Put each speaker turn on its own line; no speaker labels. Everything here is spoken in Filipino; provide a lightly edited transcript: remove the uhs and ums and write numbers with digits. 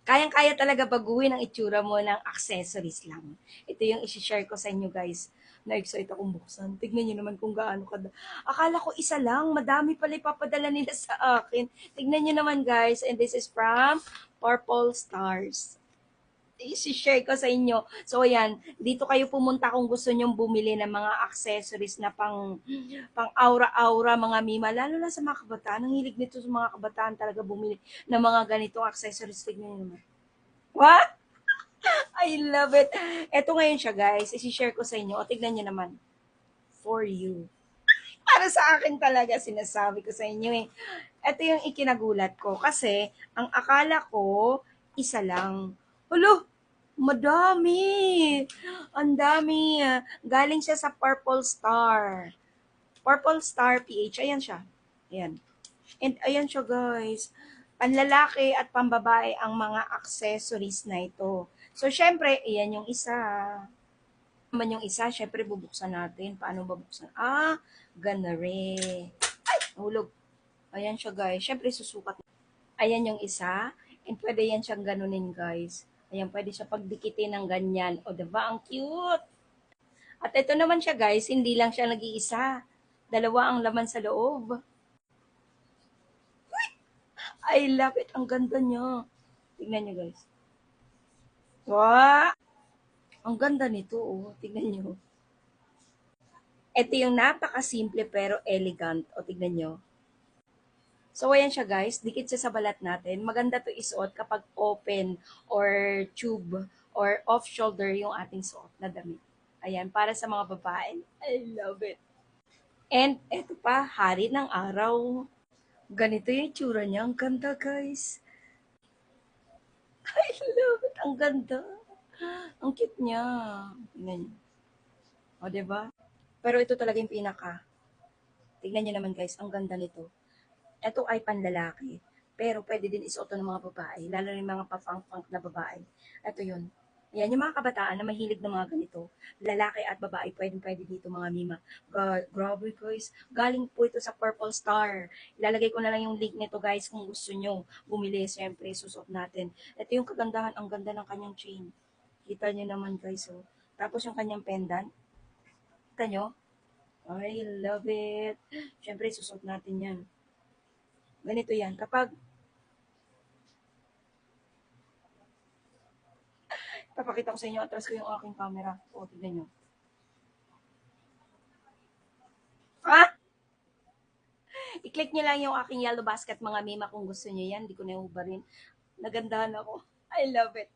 Kayang-kaya talaga baguhin ang itsura mo ng accessories lang. Ito yung isi-share ko sa inyo guys. Na-excite akong buksan. Tignan nyo naman kung gaano ka. Akala ko isa lang. Madami pala ipapadala nila sa akin. Tignan nyo naman guys. And this is from Purple Stars. I-share ko sa inyo. So, ayan, dito kayo pumunta kung gusto nyong bumili ng mga accessories na pang aura-aura, mga mima, lalo na sa mga kabataan. Ang hilig nito sa mga kabataan talaga bumili ng mga ganitong accessories. Tignan nyo naman. What? I love it. Eto ngayon siya, guys. I-share ko sa inyo. O, tignan nyo naman. For you. Para sa akin talaga, sinasabi ko sa inyo eh. Ito yung ikinagulat ko. Kasi, ang akala ko, isa lang. Hulo, madami. Ang dami. Galing siya sa Purple Star. Purple Star PH. Ayan siya. Ayan. And ayan siya guys. Panlalaki at pambabae ang mga accessories na ito. So, syempre, ayan yung isa. Naman yung isa, syempre bubuksan natin. Paano babuksan? Ganare. Ay, nahulog. Ayan siya guys. Syempre susukat. Ayan yung isa. And pwede yan siyang ganunin guys. Ayan, pwede siya pagdikitin ng ganyan. O, diba? Ang cute. At ito naman siya guys, hindi lang siya nag-iisa. Dalawa ang laman sa loob. I love it. Ang ganda niya. Tignan niyo guys. Wow! Ang ganda nito, oh. Tignan niyo. Ito yung napaka-simple pero elegant. O, tignan niyo. So, ayan siya guys. Dikit siya sa balat natin. Maganda to isuot kapag open or tube or off-shoulder yung ating suot na damit. Ayan, para sa mga babae. I love it. And eto pa, hari ng araw. Ganito yung itsura niya. Ang ganda guys. I love it. Ang ganda. Ang cute niya. Tingnan niyo. O, diba? Pero ito talaga yung pinaka. Tignan niyo naman guys, ang ganda nito. Ito ay panlalaki. Pero pwede din isuot ng mga babae, lalo na yung mga pa-funk na babae. Ito yun. Yan, yung mga kabataan na mahilig ng mga ganito, lalaki at babae, pwede dito mga mima. God, grabe guys, galing po ito sa Purple Star. Ilalagay ko na lang yung link nito guys kung gusto nyo bumili, siyempre susuot natin. Ito yung kagandahan, ang ganda ng kanyang chain. Kita nyo naman guys, oh. Tapos yung kanyang pendant, kita nyo? I love it. Siyempre, susuot natin yan. Ganito yan. Kapag papakita ko sa inyo, atras ko yung aking camera. O, tignan nyo. Ah! I-click nyo lang yung aking yellow basket mga mima kung gusto nyo yan. Hindi ko na ubarin. Nagandahan ako. I love it.